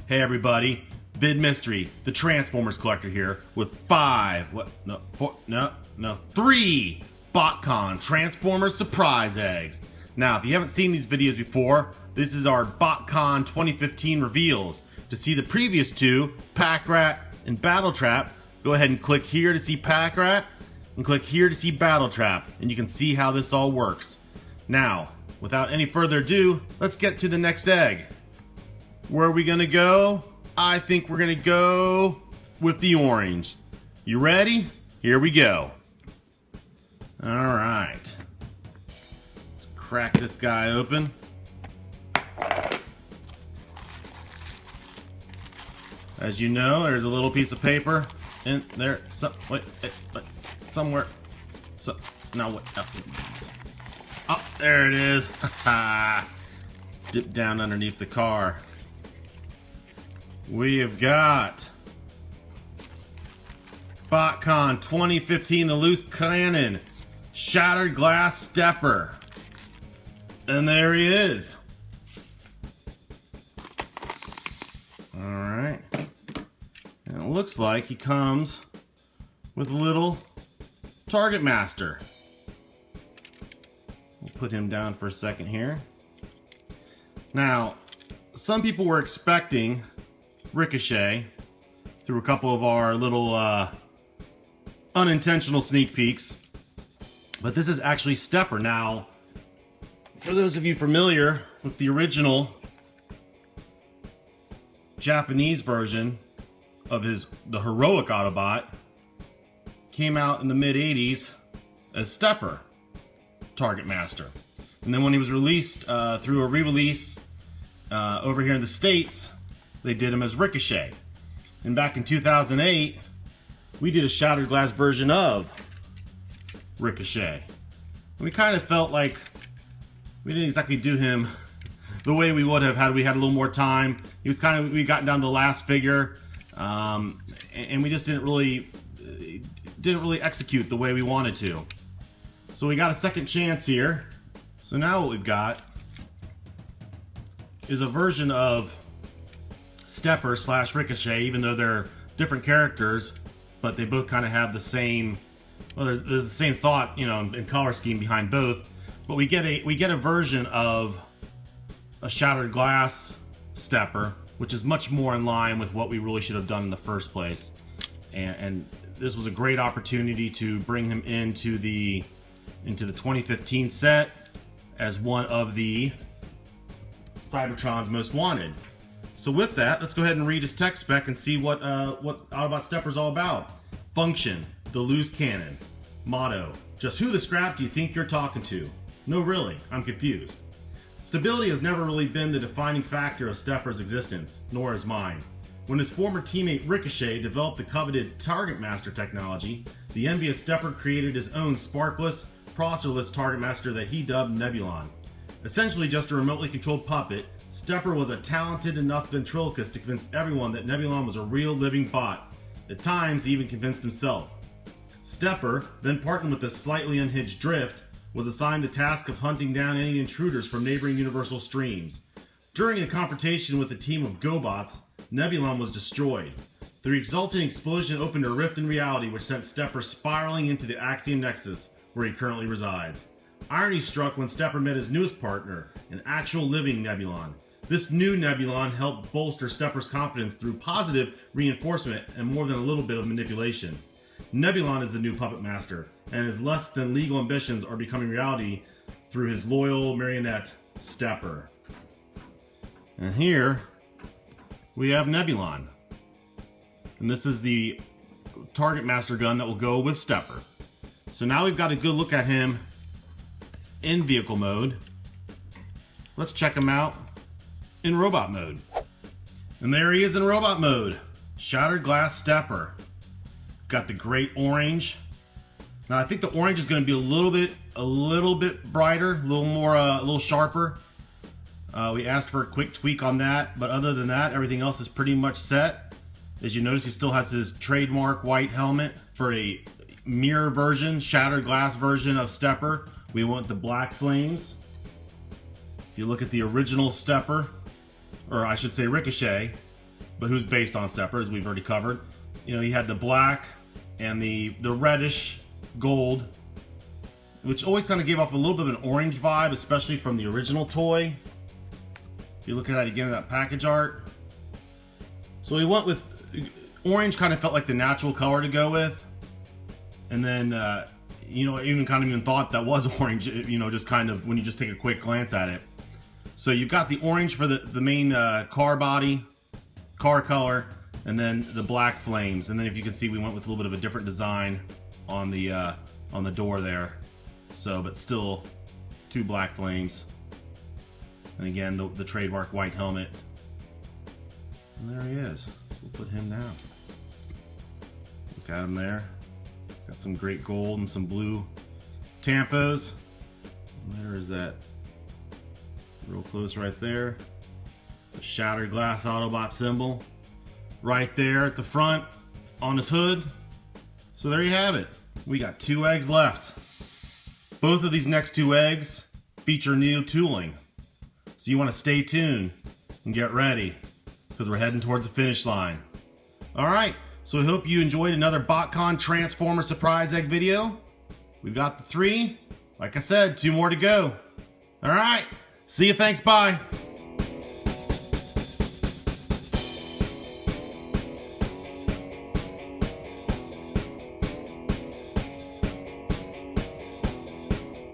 Hey everybody, Bid Mystery, the Transformers collector here with three BotCon Transformers surprise eggs. Now, if you haven't seen these videos before, this is our BotCon 2015 reveals. To see the previous two, Pack Rat and Battle Trap, go ahead and click here to see Pack Rat and click here to see Battle Trap, and you can see how this all works. Now, without any further ado, let's get to the next egg. Where are we gonna go? I think we're gonna go with the orange. You ready? Here we go. All right. Let's crack this guy open. As you know, there's a little piece of paper in there. Somewhere. Oh, there it is. Dip down underneath the car. We have got BotCon 2015, the loose cannon, shattered glass stepper. And there he is. Alright. And it looks like he comes with a little target master. We'll put him down for a second here. Now, some people were expecting Ricochet through a couple of our little unintentional sneak peeks, but this is actually Stepper. Now, for those of you familiar with the original Japanese version of the heroic Autobot, came out in the mid-80s as Stepper, Target Master, and then when he was released through a re-release over here in the States, they did him as Ricochet. And back in 2008, we did a shattered glass version of Ricochet. We kind of felt like we didn't exactly do him the way we would have had we had a little more time. He was we got down to the last figure, and we just didn't really execute the way we wanted to. So we got a second chance here. So now what we've got is a version of Stepper / Ricochet, even though they're different characters, but they both kind of have the same, well, there's the same thought, you know, and color scheme behind both. But we get a version of a shattered glass Stepper, which is much more in line with what we really should have done in the first place. And this was a great opportunity to bring him into the 2015 set as one of the Cybertron's most wanted. So with that, let's go ahead and read his tech spec and see what Autobot Stepper's all about. Function: the loose cannon. Motto: just who the scrap do you think you're talking to? No, really, I'm confused. Stability has never really been the defining factor of Stepper's existence, nor is mine. When his former teammate Ricochet developed the coveted Target Master technology, the envious Stepper created his own sparkless, processorless Target Master that he dubbed Nebulon. Essentially just a remotely controlled puppet, Stepper was a talented enough ventriloquist to convince everyone that Nebulon was a real living bot. At times, he even convinced himself. Stepper, then partnered with the slightly unhinged Drift, was assigned the task of hunting down any intruders from neighboring Universal streams. During a confrontation with a team of GoBots, Nebulon was destroyed. The resulting explosion opened a rift in reality which sent Stepper spiraling into the Axiom Nexus, where he currently resides. Irony struck when Stepper met his newest partner, an actual living Nebulon. This new Nebulon helped bolster Stepper's confidence through positive reinforcement and more than a little bit of manipulation. Nebulon is the new puppet master, and his less than legal ambitions are becoming reality through his loyal marionette, Stepper. And here we have Nebulon. And this is the Target Master gun that will go with Stepper. So now we've got a good look at him in vehicle mode. Let's check him out in robot mode. And there he is in robot mode. Shattered glass Stepper. Got the great orange. Now I think the orange is going to be a little bit brighter, a little more, a little sharper. We asked for a quick tweak on that, but other than that, everything else is pretty much set. As you notice, he still has his trademark white helmet for a mirror version, shattered glass version of Stepper. We want the black flames. If you look at the original Stepper, or I should say Ricochet, but who's based on Stepper, as we've already covered. You know, he had the black and the reddish gold, which always kind of gave off a little bit of an orange vibe, especially from the original toy. If you look at that again in that package art. So we went with orange, kind of felt like the natural color to go with. And then, you know, even thought that was orange, you know, just kind of when you just take a quick glance at it. So you've got the orange for the main car body, car color, and then the black flames. And then if you can see, we went with a little bit of a different design on the door there. So, but still 2 black flames. And again, the trademark white helmet. And there he is. We'll put him down. Look at him there. Got some great gold and some blue tampos. And there is that. Real close right there. The shattered glass Autobot symbol. Right there at the front on his hood. So there you have it. We got 2 eggs left. Both of these next 2 eggs feature new tooling. So you want to stay tuned and get ready, because we're heading towards the finish line. Alright, so I hope you enjoyed another BotCon Transformer Surprise Egg video. We've got the 3. Like I said, 2 more to go. Alright, see you, thanks, bye.